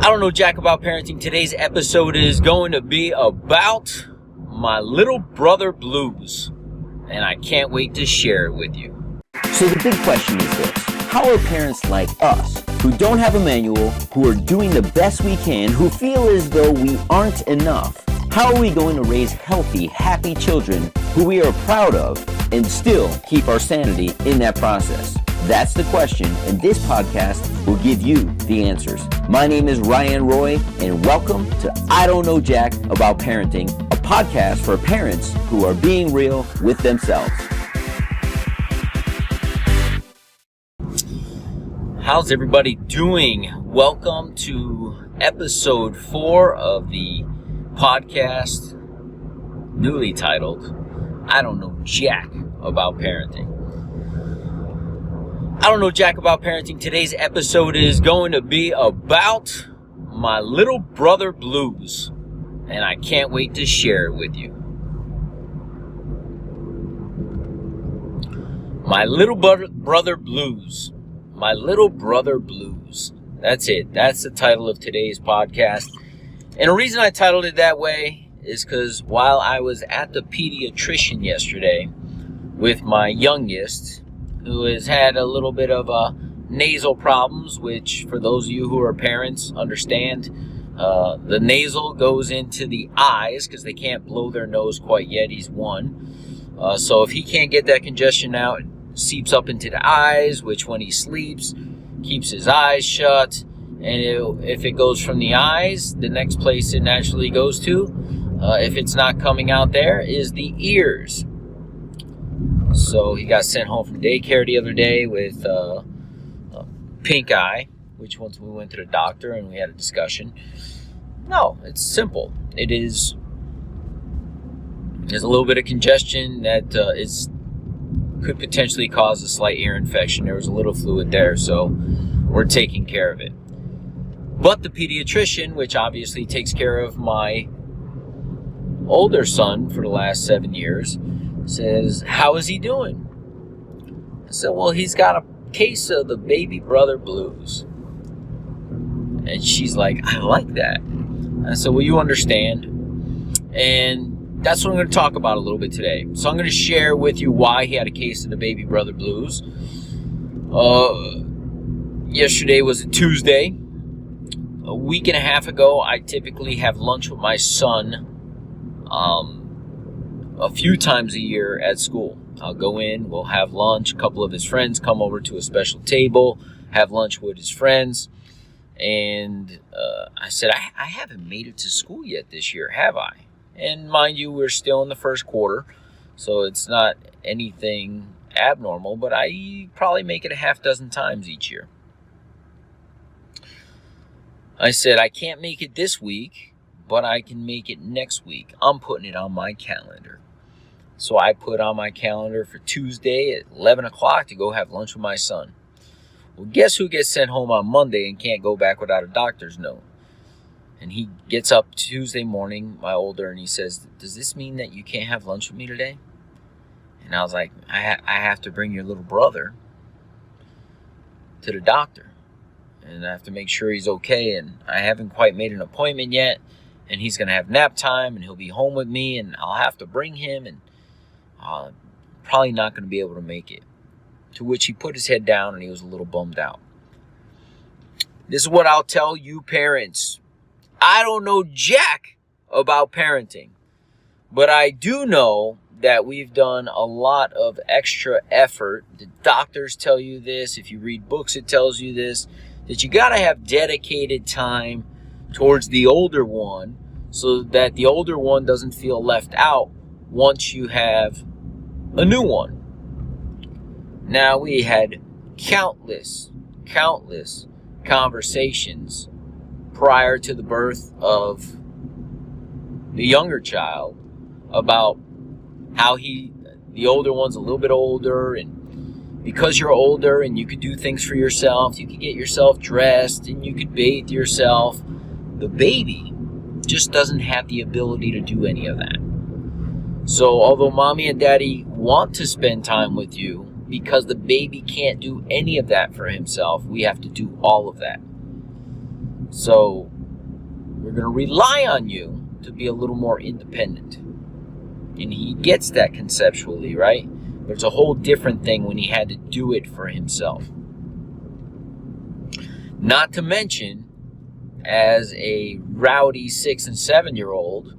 I don't know jack about parenting. Today's episode is going to be about my little brother blues, and I can't wait to share it with you. So the big question is this: how are parents like us, who don't have a manual, who are doing the best we can, who feel as though we aren't enough, how are we going to raise healthy, happy children who we are proud of and still keep our sanity in that process? That's the question, and this podcast will give you the answers. My name is Ryan Roy, and welcome to I Don't Know Jack About Parenting, a podcast for parents who are being real with themselves. How's everybody doing? Welcome to episode 4 of the podcast, newly titled I Don't Know Jack About Parenting. I don't know jack about parenting. Today's episode is going to be about my little brother blues, and I can't wait to share it with you. My little brother blues. My little brother blues. That's it. That's the title of today's podcast. And the reason I titled it that way is because while I was at the pediatrician yesterday with my youngest, who has had a little bit of nasal problems, which for those of you who are parents understand, the nasal goes into the eyes because they can't blow their nose quite yet. He's 1. So if he can't get that congestion out, it seeps up into the eyes, which when he sleeps, keeps his eyes shut. And if it goes from the eyes, the next place it naturally goes to, if it's not coming out there, is the ears. So he got sent home from daycare the other day with a pink eye, which once we went to the doctor and we had a discussion. No, it's simple. There's a little bit of congestion that could potentially cause a slight ear infection. There was a little fluid there, so we're taking care of it. But the pediatrician, which obviously takes care of my older son for the last 7 years, says, "How is he doing?" I said, "Well, he's got a case of the baby brother blues." And she's like, "I like that." I said, "Well, you understand." And that's what I'm going to talk about a little bit today. So I'm going to share with you why he had a case of the baby brother blues. Yesterday was a Tuesday. A week and a half ago, I typically have lunch with my son a few times a year at school. I'll go in, we'll have lunch, a couple of his friends come over to a special table, have lunch with his friends, and I said, I haven't made it to school yet this year, have I? And mind you, we're still in the first quarter, so it's not anything abnormal, but I probably make it a half dozen times each year. I said, I can't make it this week, but I can make it next week. I'm putting it on my calendar. So I put on my calendar for Tuesday at 11 o'clock to go have lunch with my son. Well, guess who gets sent home on Monday and can't go back without a doctor's note? And he gets up Tuesday morning, my older, and he says, "Does this mean that you can't have lunch with me today?" And I was like, I have to bring your little brother to the doctor. And I have to make sure he's okay, and I haven't quite made an appointment yet. And he's going to have nap time, and he'll be home with me, and I'll have to bring him, and probably not going to be able to make it. To which he put his head down, and he was a little bummed out. This is what I'll tell you parents. I don't know jack about parenting, but I do know that we've done a lot of extra effort. The doctors tell you this. If you read books, it tells you this, that you got to have dedicated time towards the older one so that the older one doesn't feel left out once you have a new one. Now, we had countless conversations prior to the birth of the younger child about how the older one's a little bit older, and because you're older and you could do things for yourself, you could get yourself dressed and you could bathe yourself, the baby just doesn't have the ability to do any of that. So although mommy and daddy want to spend time with you, because the baby can't do any of that for himself, we have to do all of that. So going to rely on you to be a little more independent. And he gets that conceptually, right? But it's a whole different thing when he had to do it for himself. Not to mention, as a rowdy 6 and 7-year-old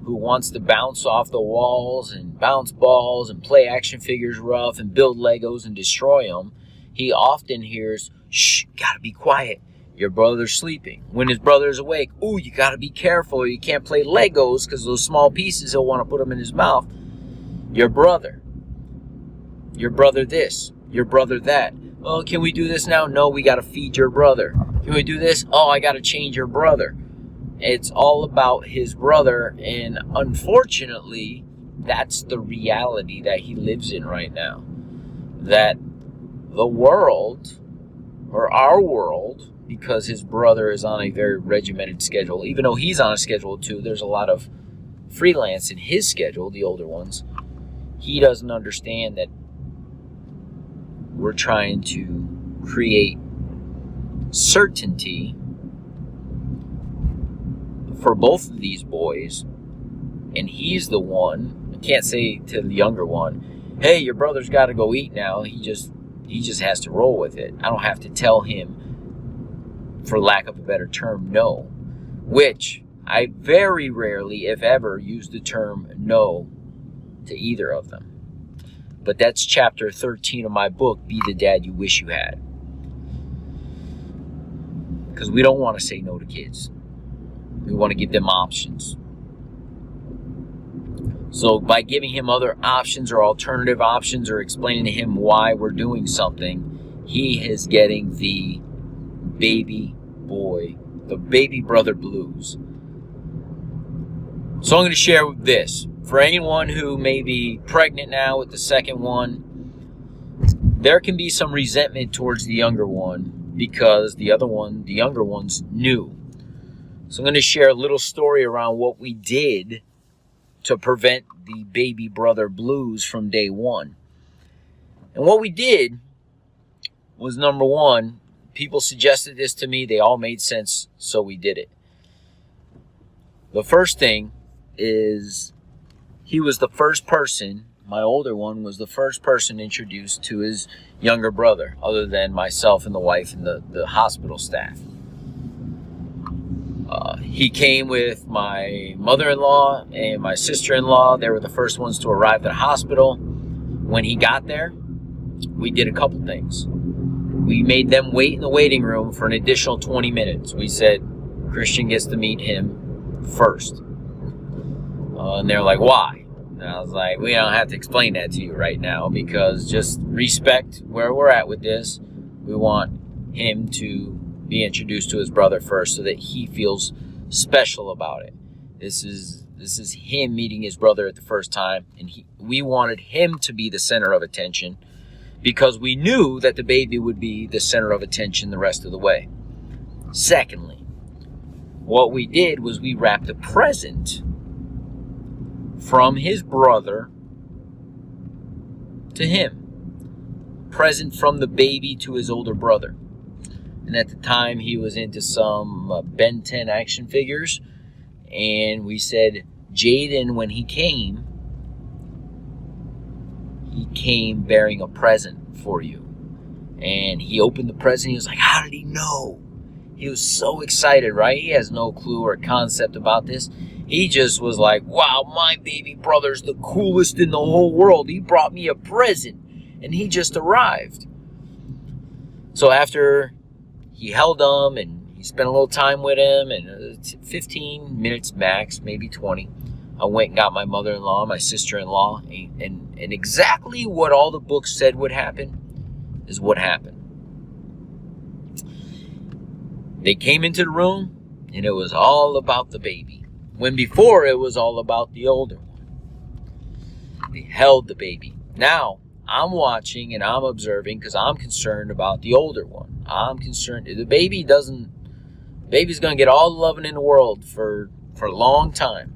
who wants to bounce off the walls and bounce balls and play action figures rough and build Legos and destroy them, he often hears, "Shh, gotta be quiet. Your brother's sleeping." When his brother's awake, "Ooh, you gotta be careful. You can't play Legos because those small pieces, he'll want to put them in his mouth." Your brother this, your brother that. "Oh, can we do this now?" "No, we gotta feed your brother." "Can we do this?" "Oh, I gotta change your brother." It's all about his brother, and unfortunately, that's the reality that he lives in right now. That the world, or our world, because his brother is on a very regimented schedule, even though he's on a schedule too, there's a lot of freelance in his schedule, the older ones. He doesn't understand that we're trying to create certainty for both of these boys, and he's the one. I can't say to the younger one, "Hey, your brother's got to go eat now." He just has to roll with it. I don't have to tell him, for lack of a better term, no. Which I very rarely, if ever, use the term no to either of them. But that's chapter 13 of my book, Be the Dad You Wish You Had. Because we don't want to say no to kids. We want to give them options. So by giving him other options or alternative options or explaining to him why we're doing something, he is getting the baby boy, the baby brother blues. So I'm going to share this. For anyone who may be pregnant now with the second one, there can be some resentment towards the younger one because the younger one's new. So I'm going to share a little story around what we did to prevent the baby brother blues from day one. And what we did was, number one, people suggested this to me. They all made sense, so we did it. The first thing is, he was the first person, my older one was the first person introduced to his younger brother, other than myself and the wife and the hospital staff. He came with my mother-in-law and my sister-in-law. They were the first ones to arrive at the hospital. When he got there, we did a couple things. We made them wait in the waiting room for an additional 20 minutes. We said, Christian gets to meet him first. And they're like, "Why?" And I was like, "We don't have to explain that to you right now, because just respect where we're at with this. We want him to be introduced to his brother first so that he feels special about it. This is him meeting his brother at the first time, and we wanted him to be the center of attention because we knew that the baby would be the center of attention the rest of the way." Secondly, what we did was we wrapped a present from his brother to him. Present from the baby to his older brother. And at the time, he was into some Ben 10 action figures. And we said, Jaden, when he came bearing a present for you. And he opened the present. He was like, "How did he know?" He was so excited, right? He has no clue or concept about this. He just was like, "Wow, my baby brother's the coolest in the whole world. He brought me a present, and he just arrived." So after he held him, and he spent a little time with him, and 15 minutes max, maybe 20, I went and got my mother-in-law, my sister-in-law, and exactly what all the books said would happen is what happened. They came into the room, and it was all about the baby. When before, it was all about the older one. They held the baby. Now, I'm watching and I'm observing because I'm concerned about the older one. I'm concerned. The baby's going to get all the loving in the world for a long time.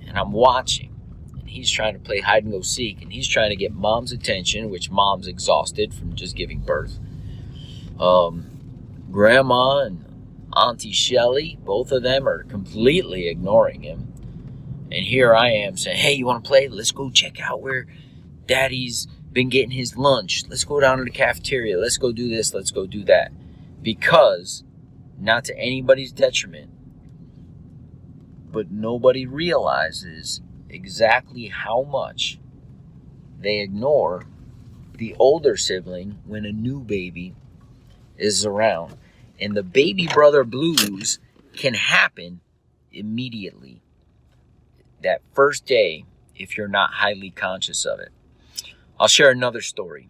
And I'm watching. And he's trying to play hide and go seek. And he's trying to get mom's attention, which mom's exhausted from just giving birth. Grandma and Auntie Shelly, both of them are completely ignoring him. And here I am saying, hey, you want to play? Let's go check out where Daddy's been getting his lunch. Let's go down to the cafeteria. Let's go do this. Let's go do that. Because, not to anybody's detriment, but nobody realizes exactly how much they ignore the older sibling when a new baby is around. And the baby brother blues can happen immediately. That first day, if you're not highly conscious of it. I'll share another story.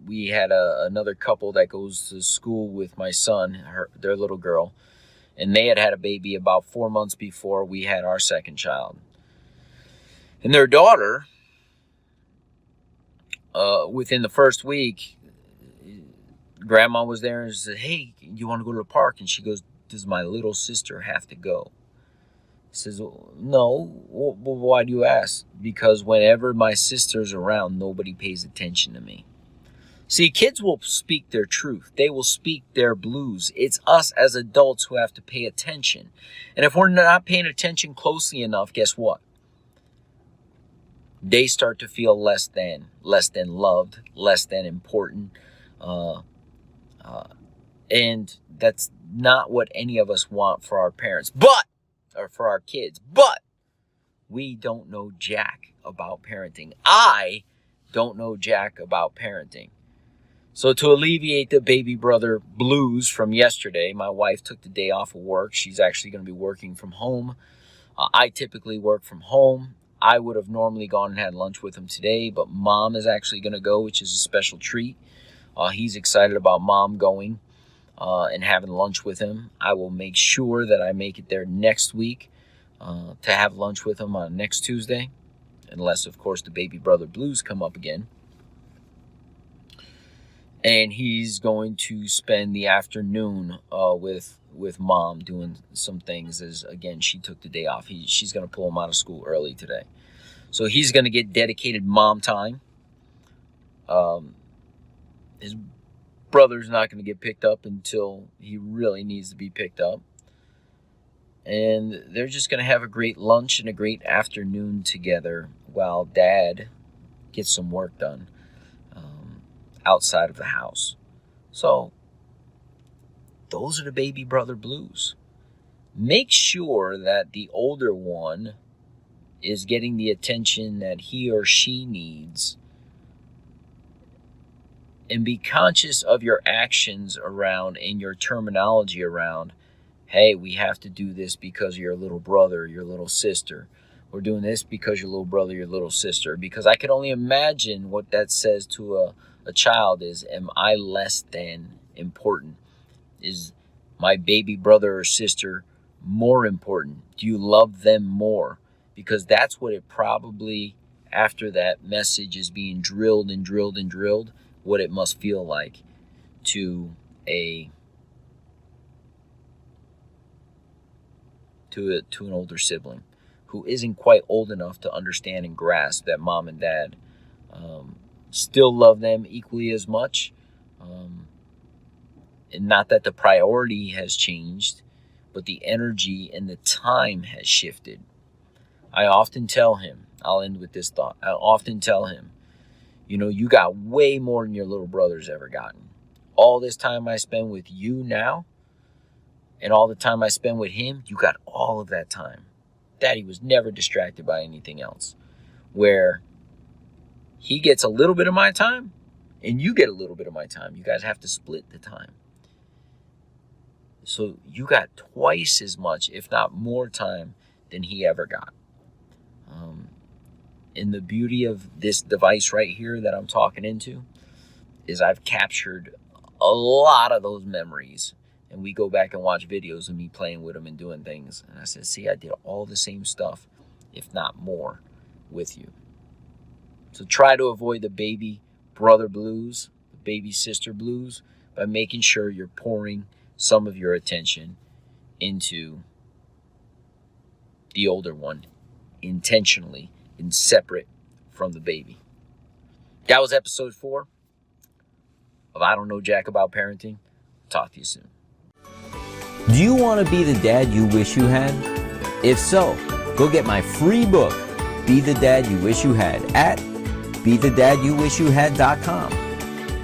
We had another couple that goes to school with my son, their little girl, and they had a baby about 4 months before we had our second child. And their daughter, within the first week, Grandma was there and said, hey, you want to go to the park? And she goes, does my little sister have to go? Says, no. Well, why do you ask? Because whenever my sister's around, nobody pays attention to me. See, kids will speak their truth. They will speak their blues. It's us as adults who have to pay attention. And if we're not paying attention closely enough, guess what? They start to feel less than loved, less than important. And that's not what any of us want for our parents. Or for our kids, but we don't know jack about parenting. I don't know jack about parenting. So to alleviate the baby brother blues from yesterday, my wife took the day off of work. She's actually going to be working from home. I typically work from home. I would have normally gone and had lunch with him today, but Mom is actually going to go, which is a special treat. He's excited about Mom going and having lunch with him. I will make sure that I make it there next week to have lunch with him on next Tuesday, unless, of course, the baby brother blues come up again. And he's going to spend the afternoon with Mom doing some things, as, again, she took the day off. She's going to pull him out of school early today. So he's going to get dedicated mom time. His brother's not going to get picked up until he really needs to be picked up. And they're just going to have a great lunch and a great afternoon together while Dad gets some work done outside of the house. So those are the baby brother blues. Make sure that the older one is getting the attention that he or she needs. And be conscious of your actions around and your terminology around, hey, we have to do this because your little brother, your little sister. We're doing this because your little brother, your little sister. Because I can only imagine what that says to a child is, am I less than important? Is my baby brother or sister more important? Do you love them more? Because that's what it probably, after that message is being drilled and drilled and drilled, what it must feel like to an older sibling who isn't quite old enough to understand and grasp that Mom and Dad still love them equally as much. And not that the priority has changed, but the energy and the time has shifted. I often tell him, I'll end with this thought. I often tell him, you know, you got way more than your little brother's ever gotten. All this time I spend with you now, and all the time I spend with him, you got all of that time. Daddy was never distracted by anything else. Where he gets a little bit of my time, and you get a little bit of my time. You guys have to split the time. So you got twice as much, if not more time, than he ever got. And the beauty of this device right here that I'm talking into is I've captured a lot of those memories. And we go back and watch videos of me playing with him and doing things. And I said, see, I did all the same stuff, if not more, with you. So try to avoid the baby brother blues, the baby sister blues, by making sure you're pouring some of your attention into the older one intentionally and separate from the baby. That was episode 4 of I Don't Know Jack About Parenting. Talk to you soon. Do you want to be the dad you wish you had? If so, go get my free book, Be the Dad You Wish You Had, at BeTheDadYouWishYouHad.com.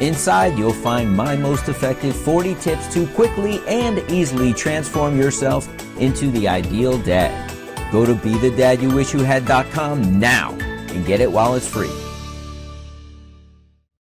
Inside, you'll find my most effective 40 tips to quickly and easily transform yourself into the ideal dad. Go to BeTheDadYouWishYouHad.com now and get it while it's free.